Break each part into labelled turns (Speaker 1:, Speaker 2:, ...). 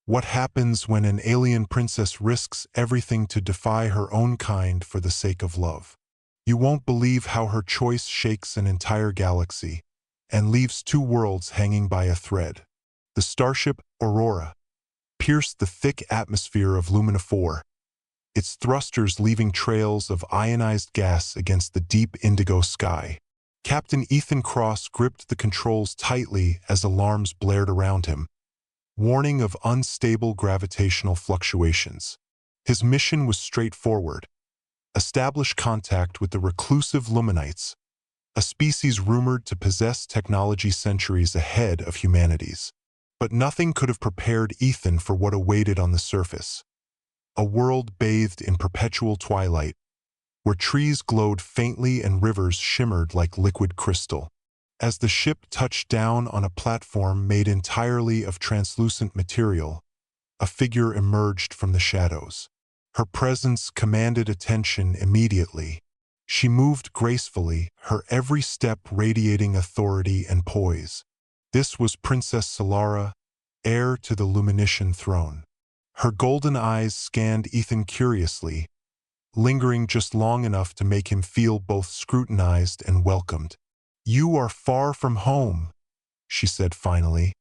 Speaker 1: What happens when an alien princess risks everything to defy her own kind for the sake of love? You won't believe how her choice shakes an entire galaxy and leaves two worlds hanging by a thread. The starship Aurora pierced the thick atmosphere of Lumina 4, its thrusters leaving trails of ionized gas against the deep indigo sky. Captain Ethan Cross gripped the controls tightly as alarms blared around him, warning of unstable gravitational fluctuations. His mission was straightforward: establish contact with the reclusive Luminites, a species rumored to possess technology centuries ahead of humanity's. But nothing could have prepared Ethan for what awaited on the surface. A world bathed in perpetual twilight, where trees glowed faintly and rivers shimmered like liquid crystal. As the ship touched down on a platform made entirely of translucent material, a figure emerged from the shadows. Her presence commanded attention immediately. She moved gracefully, her every step radiating authority and poise. This was Princess Solara, heir to the Luminician throne. Her golden eyes scanned Ethan curiously, lingering just long enough to make him feel both scrutinized and welcomed. "You are far from home," she said finally,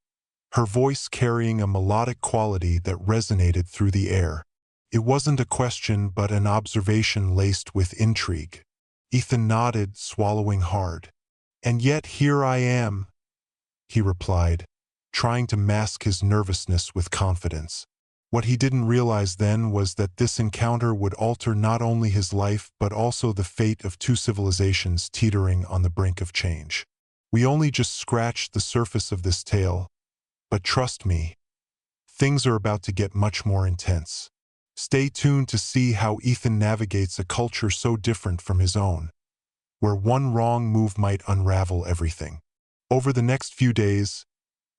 Speaker 1: her voice carrying a melodic quality that resonated through the air. It wasn't a question but an observation laced with intrigue. Ethan nodded, swallowing hard. "And yet here I am," he replied, trying to mask his nervousness with confidence. What he didn't realize then was that this encounter would alter not only his life but also the fate of two civilizations teetering on the brink of change. We only just scratched the surface of this tale, but trust me, things are about to get much more intense. Stay tuned to see how Ethan navigates a culture so different from his own, where one wrong move might unravel everything. Over the next few days,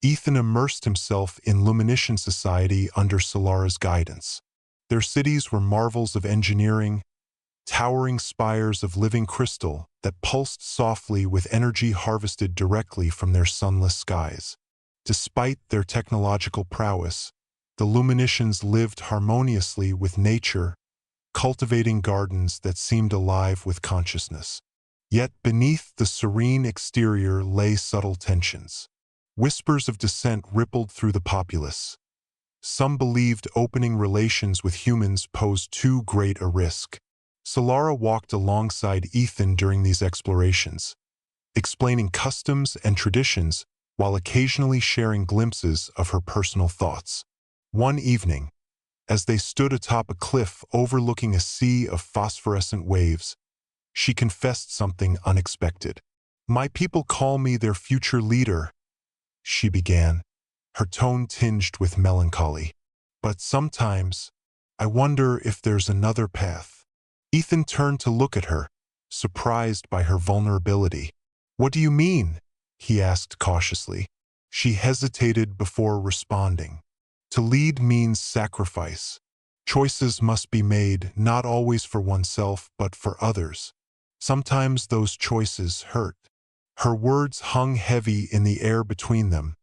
Speaker 1: Ethan immersed himself in Luminician society under Solara's guidance. Their cities were marvels of engineering, towering spires of living crystal that pulsed softly with energy harvested directly from their sunless skies. Despite their technological prowess, the Luminicians lived harmoniously with nature, cultivating gardens that seemed alive with consciousness. Yet beneath the serene exterior lay subtle tensions. Whispers of dissent rippled through the populace. Some believed opening relations with humans posed too great a risk. Solara walked alongside Ethan during these explorations, explaining customs and traditions while occasionally sharing glimpses of her personal thoughts. One evening, as they stood atop a cliff overlooking a sea of phosphorescent waves, she confessed something unexpected. "My people call me their future leader," she began, her tone tinged with melancholy. "But sometimes, I wonder if there's another path." Ethan turned to look at her, surprised by her vulnerability. "What do you mean?" he asked cautiously. She hesitated before responding. "To lead means sacrifice. Choices must be made, not always for oneself, but for others. Sometimes those choices hurt." Her words hung heavy in the air between them,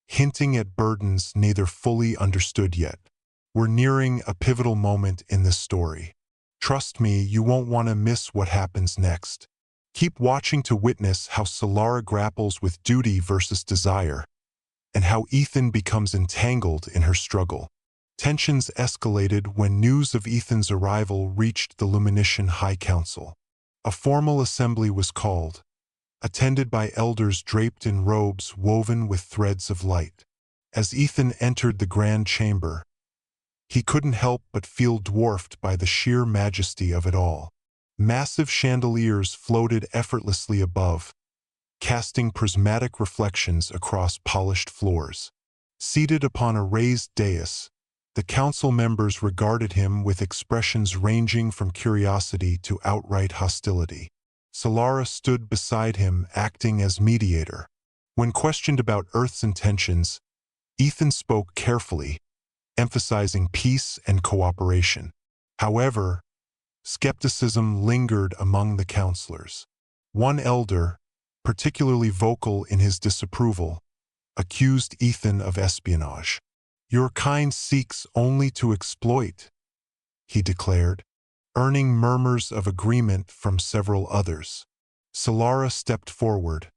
Speaker 1: hinting at burdens neither fully understood yet. "We're nearing a pivotal moment in this story. Trust me, you won't want to miss what happens next. Keep watching to witness how Solara grapples with duty versus desire, and how Ethan becomes entangled in her struggle." Tensions escalated when news of Ethan's arrival reached the Luminician High Council. A formal assembly was called, attended by elders draped in robes woven with threads of light. As Ethan entered the grand chamber, he couldn't help but feel dwarfed by the sheer majesty of it all. Massive chandeliers floated effortlessly above, casting prismatic reflections across polished floors. Seated upon a raised dais, the council members regarded him with expressions ranging from curiosity to outright hostility. Solara stood beside him, acting as mediator. When questioned about Earth's intentions, Ethan spoke carefully, emphasizing peace and cooperation. However, skepticism lingered among the counselors. One elder, particularly vocal in his disapproval, accused Ethan of espionage. "Your kind seeks only to exploit," he declared, earning murmurs of agreement from several others. Solara stepped forward,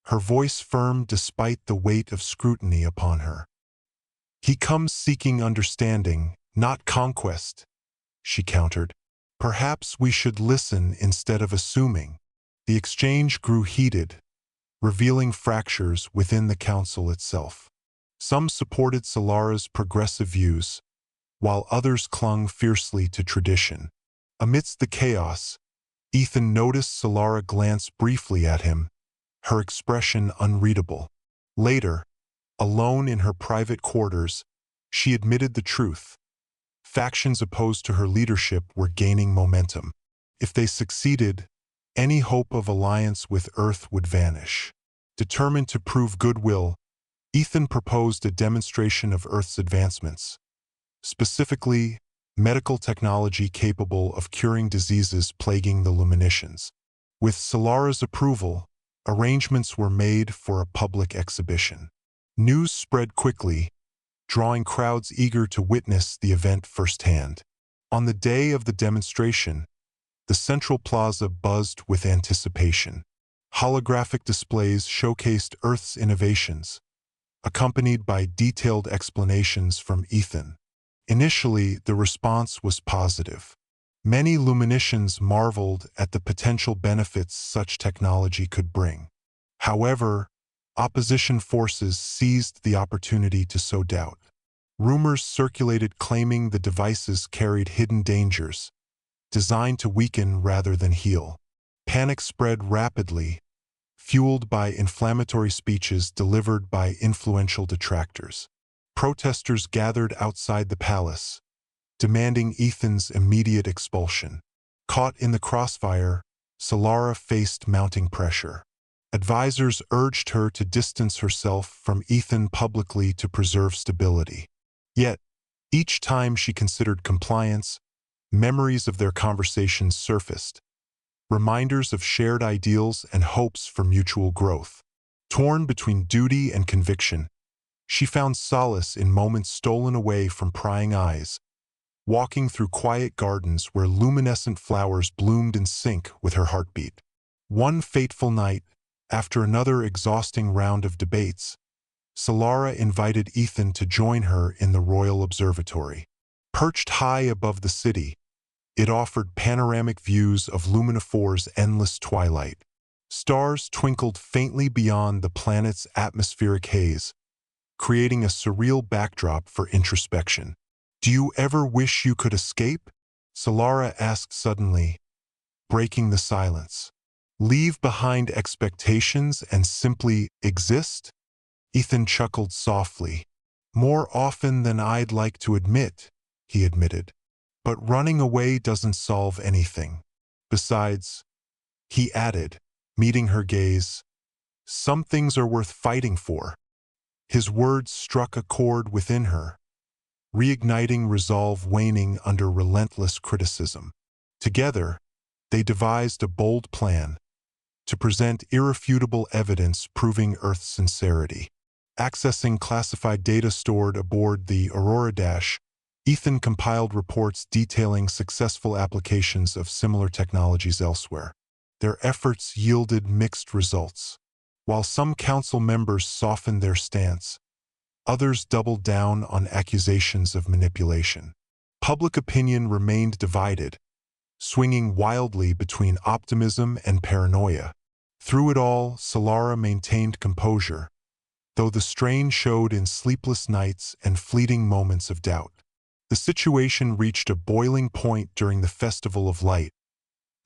Speaker 1: her voice firm despite the weight of scrutiny upon her. "He comes seeking understanding, not conquest," she countered. "Perhaps we should listen instead of assuming." The exchange grew heated, revealing fractures within the council itself. Some supported Solara's progressive views, while others clung fiercely to tradition. Amidst the chaos, Ethan noticed Solara glance briefly at him, her expression unreadable. Later, alone in her private quarters, she admitted the truth. Factions opposed to her leadership were gaining momentum. If they succeeded, any hope of alliance with Earth would vanish. Determined to prove goodwill, Ethan proposed a demonstration of Earth's advancements, specifically medical technology capable of curing diseases plaguing the Luminicians. With Solara's approval, arrangements were made for a public exhibition. News spread quickly, drawing crowds eager to witness the event firsthand. On the day of the demonstration, the central plaza buzzed with anticipation. Holographic displays showcased Earth's innovations, accompanied by detailed explanations from Ethan. Initially, the response was positive. Many Luminicians marveled at the potential benefits such technology could bring. However, opposition forces seized the opportunity to sow doubt. Rumors circulated claiming the devices carried hidden dangers, designed to weaken rather than heal. Panic spread rapidly, fueled by inflammatory speeches delivered by influential detractors. Protesters gathered outside the palace, demanding Ethan's immediate expulsion. Caught in the crossfire, Solara faced mounting pressure. Advisors urged her to distance herself from Ethan publicly to preserve stability. Yet, each time she considered compliance, memories of their conversations surfaced, reminders of shared ideals and hopes for mutual growth. Torn between duty and conviction, she found solace in moments stolen away from prying eyes, walking through quiet gardens where luminescent flowers bloomed in sync with her heartbeat. One fateful night, after another exhausting round of debates, Solara invited Ethan to join her in the Royal Observatory. Perched high above the city, it offered panoramic views of Luminifor's endless twilight. Stars twinkled faintly beyond the planet's atmospheric haze, creating a surreal backdrop for introspection. "Do you ever wish you could escape?" Solara asked suddenly, breaking the silence. "Leave behind expectations and simply exist?" Ethan chuckled softly. "More often than I'd like to admit," he admitted. "But running away doesn't solve anything. Besides," he added, meeting her gaze, "some things are worth fighting for." His words struck a chord within her, reigniting resolve waning under relentless criticism. Together, they devised a bold plan to present irrefutable evidence proving Earth's sincerity. Accessing classified data stored aboard the Aurora Dash, Ethan compiled reports detailing successful applications of similar technologies elsewhere. Their efforts yielded mixed results. While some council members softened their stance, others doubled down on accusations of manipulation. Public opinion remained divided, swinging wildly between optimism and paranoia. Through it all, Solara maintained composure, though the strain showed in sleepless nights and fleeting moments of doubt. The situation reached a boiling point during the Festival of Light,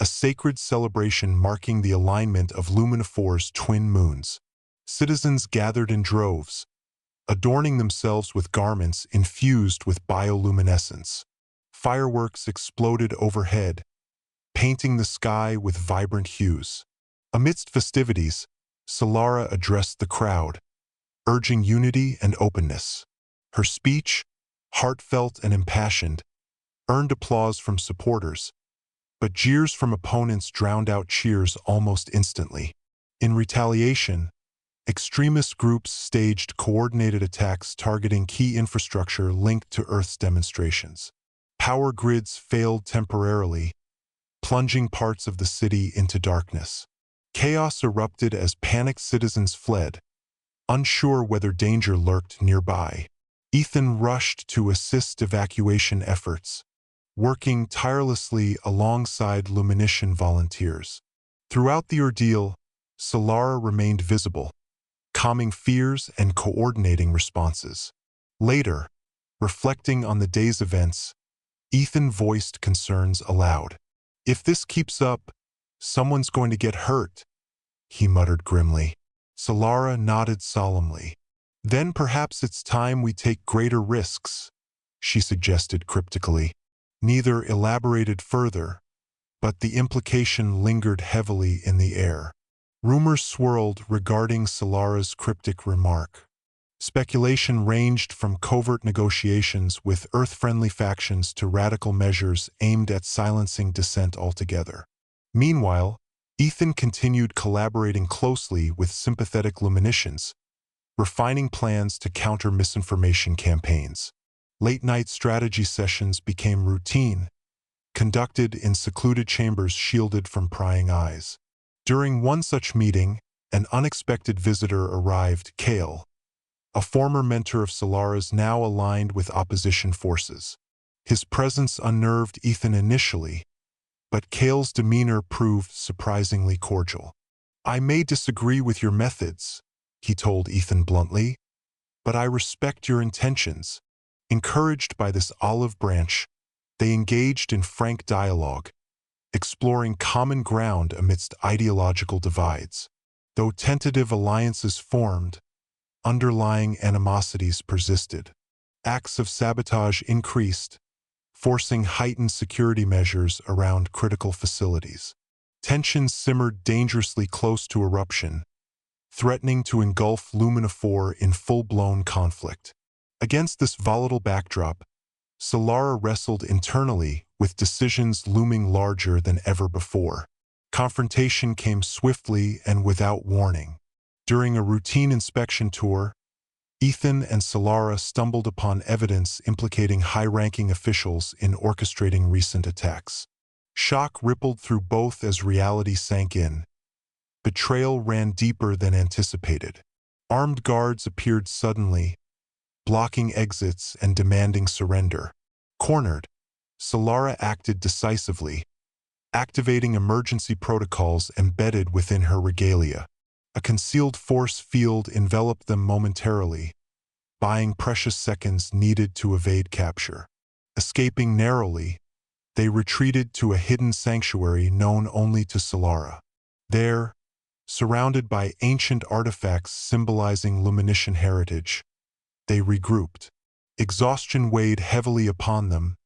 Speaker 1: a sacred celebration marking the alignment of Luminifor's twin moons. Citizens gathered in droves, adorning themselves with garments infused with bioluminescence. Fireworks exploded overhead, painting the sky with vibrant hues. Amidst festivities, Solara addressed the crowd, urging unity and openness. Her speech, heartfelt and impassioned, earned applause from supporters, but jeers from opponents drowned out cheers almost instantly. In retaliation, Extremist groups staged coordinated attacks targeting key infrastructure linked to Earth's demonstrations. Power grids failed temporarily, plunging parts of the city into darkness. Chaos erupted as panicked citizens fled, unsure whether danger lurked nearby. Ethan rushed to assist evacuation efforts, working tirelessly alongside Luminician volunteers. Throughout the ordeal, Solara remained visible, calming fears and coordinating responses. Later, reflecting on the day's events, Ethan voiced concerns aloud. "If this keeps up, someone's going to get hurt," he muttered grimly. Solara nodded solemnly. "Then perhaps it's time we take greater risks," she suggested cryptically. Neither elaborated further, but the implication lingered heavily in the air. Rumors swirled regarding Solara's cryptic remark. Speculation ranged from covert negotiations with Earth-friendly factions to radical measures aimed at silencing dissent altogether. Meanwhile, Ethan continued collaborating closely with sympathetic Luminicians, refining plans to counter misinformation campaigns. Late-night strategy sessions became routine, conducted in secluded chambers shielded from prying eyes. During one such meeting, an unexpected visitor arrived, Kale, a former mentor of Solara's now aligned with opposition forces. His presence unnerved Ethan initially, but Kale's demeanor proved surprisingly cordial. "I may disagree with your methods," he told Ethan bluntly, "but I respect your intentions." Encouraged by this olive branch, they engaged in frank dialogue, exploring common ground amidst ideological divides. Though tentative alliances formed, underlying animosities persisted. Acts of sabotage increased, forcing heightened security measures around critical facilities. Tensions simmered dangerously close to eruption, threatening to engulf Lumina-4 in full-blown conflict. Against this volatile backdrop, Solara wrestled internally with decisions looming larger than ever before. Confrontation came swiftly and without warning. During a routine inspection tour, Ethan and Solara stumbled upon evidence implicating high-ranking officials in orchestrating recent attacks. Shock rippled through both as reality sank in. Betrayal ran deeper than anticipated. Armed guards appeared suddenly, blocking exits and demanding surrender. Cornered, Solara acted decisively, activating emergency protocols embedded within her regalia. A concealed force field enveloped them momentarily, buying precious seconds needed to evade capture. Escaping narrowly, they retreated to a hidden sanctuary known only to Solara. There, surrounded by ancient artifacts symbolizing Luminician heritage, they regrouped. Exhaustion weighed heavily upon them,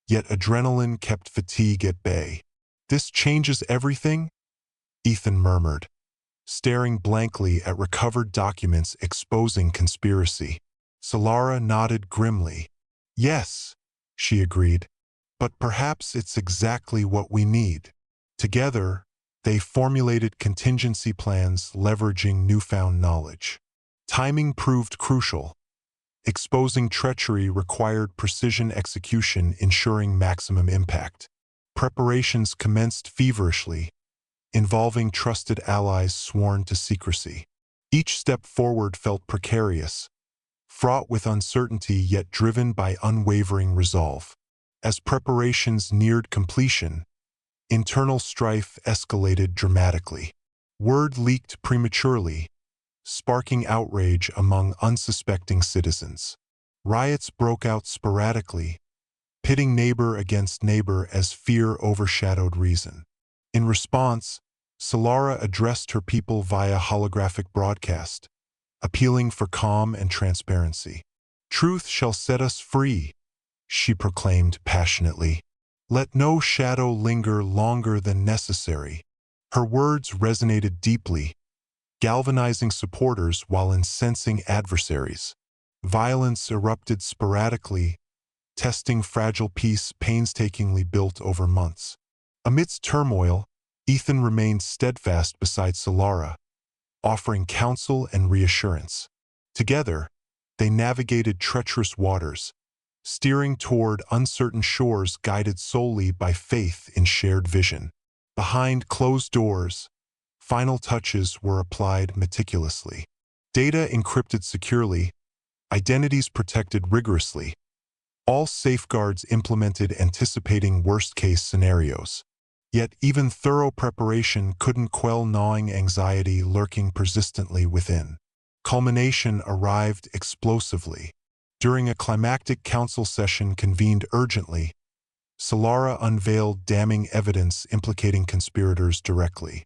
Speaker 1: yet adrenaline kept fatigue at bay. "This changes everything?" Ethan murmured, staring blankly at recovered documents exposing conspiracy. Solara nodded grimly. "Yes," she agreed, "but perhaps it's exactly what we need." Together, they formulated contingency plans leveraging newfound knowledge. Timing proved crucial. Exposing treachery required precision execution, ensuring maximum impact. Preparations commenced feverishly, involving trusted allies sworn to secrecy. Each step forward felt precarious, fraught with uncertainty yet driven by unwavering resolve. As preparations neared completion, internal strife escalated dramatically. Word leaked prematurely, sparking outrage among unsuspecting citizens. Riots broke out sporadically, pitting neighbor against neighbor as fear overshadowed reason. In response, Solara addressed her people via holographic broadcast, appealing for calm and transparency. "Truth shall set us free," she proclaimed passionately. "Let no shadow linger longer than necessary." Her words resonated deeply, galvanizing supporters while incensing adversaries. Violence erupted sporadically, testing fragile peace painstakingly built over months. Amidst turmoil, Ethan remained steadfast beside Solara, offering counsel and reassurance. Together, they navigated treacherous waters, steering toward uncertain shores guided solely by faith in shared vision. Behind closed doors, final touches were applied meticulously. Data encrypted securely, identities protected rigorously, all safeguards implemented anticipating worst-case scenarios. Yet even thorough preparation couldn't quell gnawing anxiety lurking persistently within. Culmination arrived explosively. During a climactic council session convened urgently, Solara unveiled damning evidence implicating conspirators directly.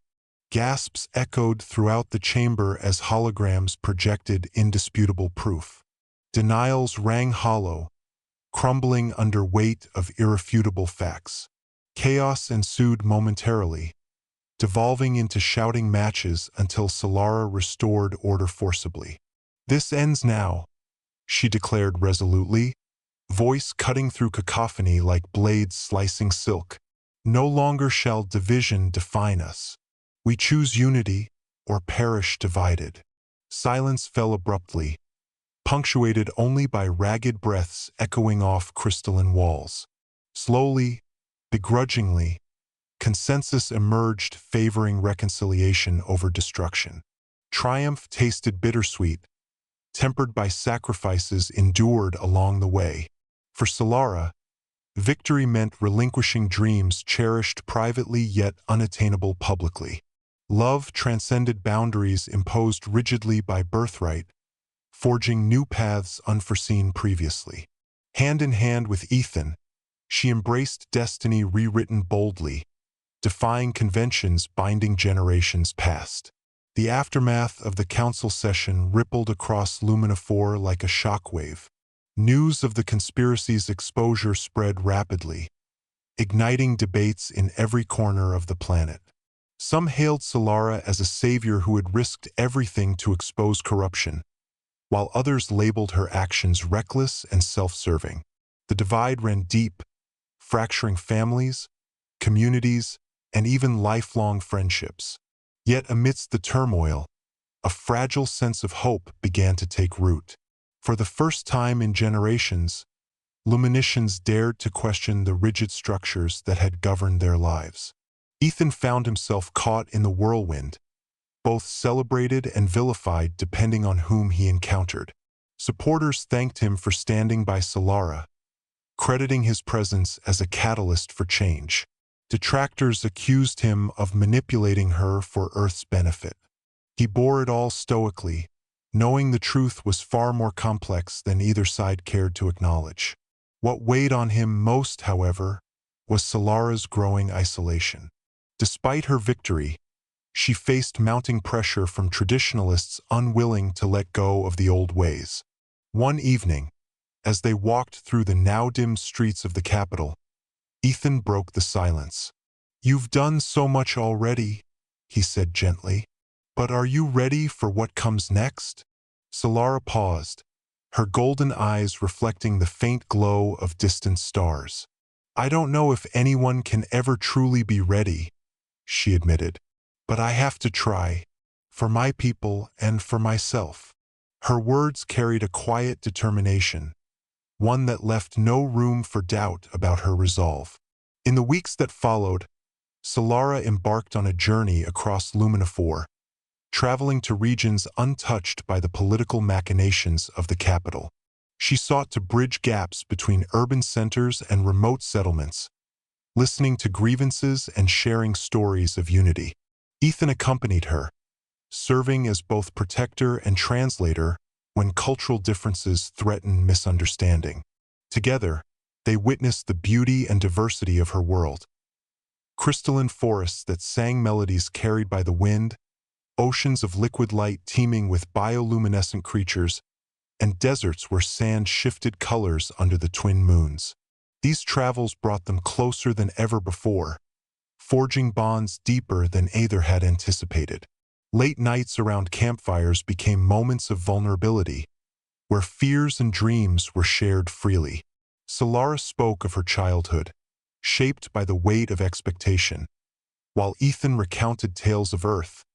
Speaker 1: Gasps echoed throughout the chamber as holograms projected indisputable proof. Denials rang hollow, crumbling under weight of irrefutable facts. Chaos ensued momentarily, devolving into shouting matches until Solara restored order forcibly. "This ends now," she declared resolutely, voice cutting through cacophony like blades slicing silk. "No longer shall division define us. We choose unity or perish divided." Silence fell abruptly, punctuated only by ragged breaths echoing off crystalline walls. Slowly, begrudgingly, consensus emerged favoring reconciliation over destruction. Triumph tasted bittersweet, tempered by sacrifices endured along the way. For Solara, victory meant relinquishing dreams cherished privately yet unattainable publicly. Love transcended boundaries imposed rigidly by birthright, forging new paths unforeseen previously. Hand in hand with Ethan, she embraced destiny rewritten boldly, defying conventions binding generations past. The aftermath of the council session rippled across Lumina-4 like a shockwave. News of the conspiracy's exposure spread rapidly, igniting debates in every corner of the planet. Some hailed Solara as a savior who had risked everything to expose corruption, while others labeled her actions reckless and self-serving. The divide ran deep, fracturing families, communities, and even lifelong friendships. Yet amidst the turmoil, a fragile sense of hope began to take root. For the first time in generations, Luminicians dared to question the rigid structures that had governed their lives. Ethan found himself caught in the whirlwind, both celebrated and vilified depending on whom he encountered. Supporters thanked him for standing by Solara, crediting his presence as a catalyst for change. Detractors accused him of manipulating her for Earth's benefit. He bore it all stoically, knowing the truth was far more complex than either side cared to acknowledge. What weighed on him most, however, was Solara's growing isolation. Despite her victory, she faced mounting pressure from traditionalists unwilling to let go of the old ways. One evening, as they walked through the now-dimmed streets of the capital, Ethan broke the silence. "You've done so much already," he said gently. "But are you ready for what comes next?" Solara paused, her golden eyes reflecting the faint glow of distant stars. "I don't know if anyone can ever truly be ready," she admitted. "But I have to try, for my people and for myself." Her words carried a quiet determination, one that left no room for doubt about her resolve. In the weeks that followed, Solara embarked on a journey across Lumina-4, traveling to regions untouched by the political machinations of the capital. She sought to bridge gaps between urban centers and remote settlements, listening to grievances and sharing stories of unity. Ethan accompanied her, serving as both protector and translator when cultural differences threatened misunderstanding. Together, they witnessed the beauty and diversity of her world. Crystalline forests that sang melodies carried by the wind, oceans of liquid light teeming with bioluminescent creatures, and deserts where sand shifted colors under the twin moons. These travels brought them closer than ever before, forging bonds deeper than either had anticipated. Late nights around campfires became moments of vulnerability, where fears and dreams were shared freely. Solara spoke of her childhood, shaped by the weight of expectation, while Ethan recounted tales of Earth,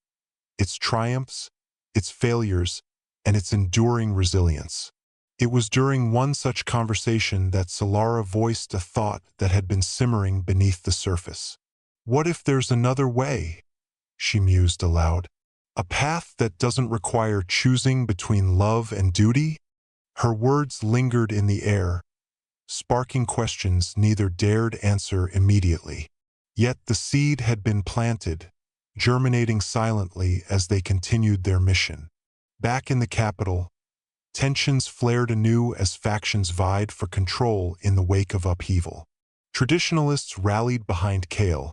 Speaker 1: its triumphs, its failures, and its enduring resilience. It was during one such conversation that Solara voiced a thought that had been simmering beneath the surface. What if there's another way? She mused aloud. A path that doesn't require choosing between love and duty? Her words lingered in the air, sparking questions neither dared answer immediately. Yet the seed had been planted, germinating silently as they continued their mission. Back in the capital, tensions flared anew as factions vied for control in the wake of upheaval. Traditionalists rallied behind Kale,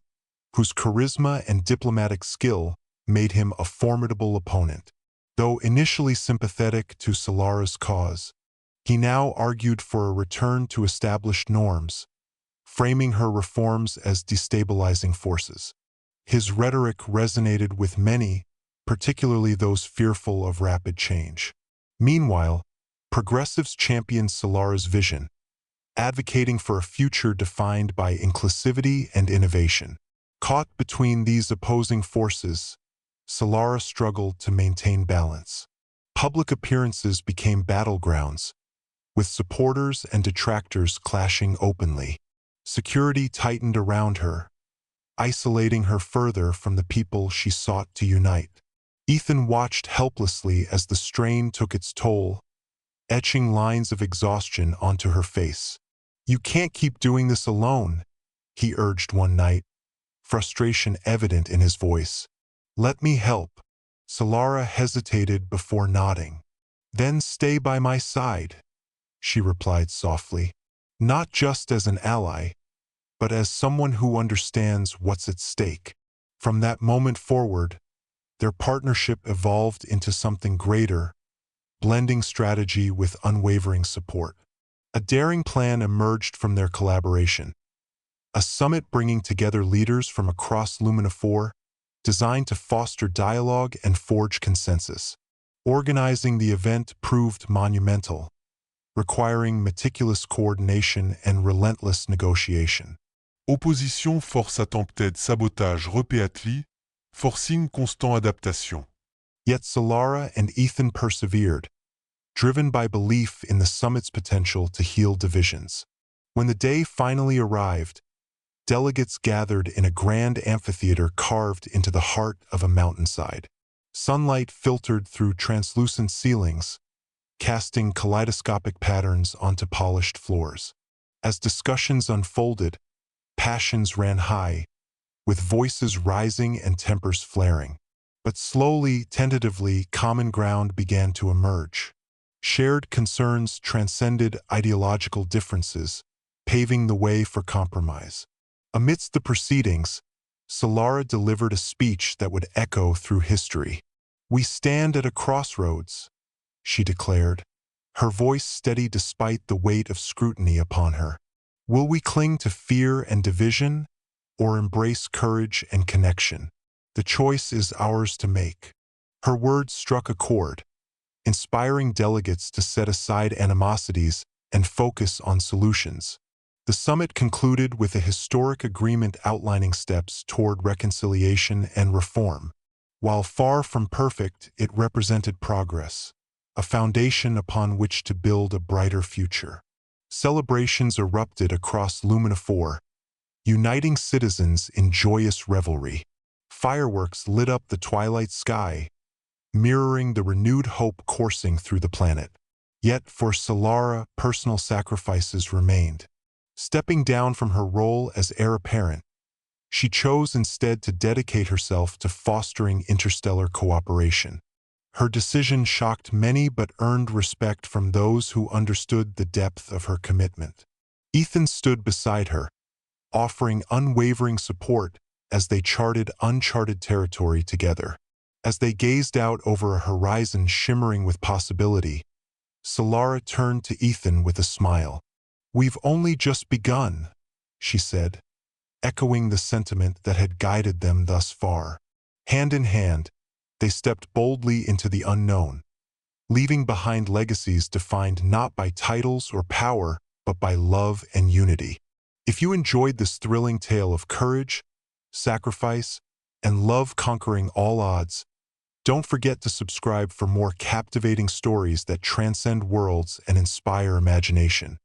Speaker 1: whose charisma and diplomatic skill made him a formidable opponent. Though initially sympathetic to Solara's cause, he now argued for a return to established norms, framing her reforms as destabilizing forces. His rhetoric resonated with many, particularly those fearful of rapid change. Meanwhile, progressives championed Solara's vision, advocating for a future defined by inclusivity and innovation. Caught between these opposing forces, Solara struggled to maintain balance. Public appearances became battlegrounds, with supporters and detractors clashing openly. Security tightened around her, isolating her further from the people she sought to unite. Ethan watched helplessly as the strain took its toll, etching lines of exhaustion onto her face. "You can't keep doing this alone," he urged one night, frustration evident in his voice. "Let me help." Solara hesitated before nodding. "Then stay by my side," she replied softly. "Not just as an ally, but as someone who understands what's at stake." From that moment forward, their partnership evolved into something greater, blending strategy with unwavering support. A daring plan emerged from their collaboration, a summit bringing together leaders from across Lumina 4, designed to foster dialogue and forge consensus. Organizing the event proved monumental, requiring meticulous coordination and relentless negotiation.
Speaker 2: Opposition force à tempête, sabotage, repéatli, forcing constant adaptation.
Speaker 1: Yet Solara and Ethan persevered, driven by belief in the summit's potential to heal divisions. When the day finally arrived, delegates gathered in a grand amphitheater carved into the heart of a mountainside. Sunlight filtered through translucent ceilings, casting kaleidoscopic patterns onto polished floors. As discussions unfolded, passions ran high, with voices rising and tempers flaring. But slowly, tentatively, common ground began to emerge. Shared concerns transcended ideological differences, paving the way for compromise. Amidst the proceedings, Solara delivered a speech that would echo through history. "We stand at a crossroads," she declared, her voice steady despite the weight of scrutiny upon her. "Will we cling to fear and division, or embrace courage and connection? The choice is ours to make." Her words struck a chord, inspiring delegates to set aside animosities and focus on solutions. The summit concluded with a historic agreement outlining steps toward reconciliation and reform. While far from perfect, it represented progress, a foundation upon which to build a brighter future. Celebrations erupted across Lumina 4, uniting citizens in joyous revelry. Fireworks lit up the twilight sky, mirroring the renewed hope coursing through the planet. Yet for Solara, personal sacrifices remained. Stepping down from her role as heir apparent, she chose instead to dedicate herself to fostering interstellar cooperation. Her decision shocked many but earned respect from those who understood the depth of her commitment. Ethan stood beside her, offering unwavering support as they charted uncharted territory together. As they gazed out over a horizon shimmering with possibility, Solara turned to Ethan with a smile. "We've only just begun," she said, echoing the sentiment that had guided them thus far. Hand in hand, they stepped boldly into the unknown, leaving behind legacies defined not by titles or power, but by love and unity. If you enjoyed this thrilling tale of courage, sacrifice, and love conquering all odds, Don't forget to subscribe for more captivating stories that transcend worlds and inspire imagination.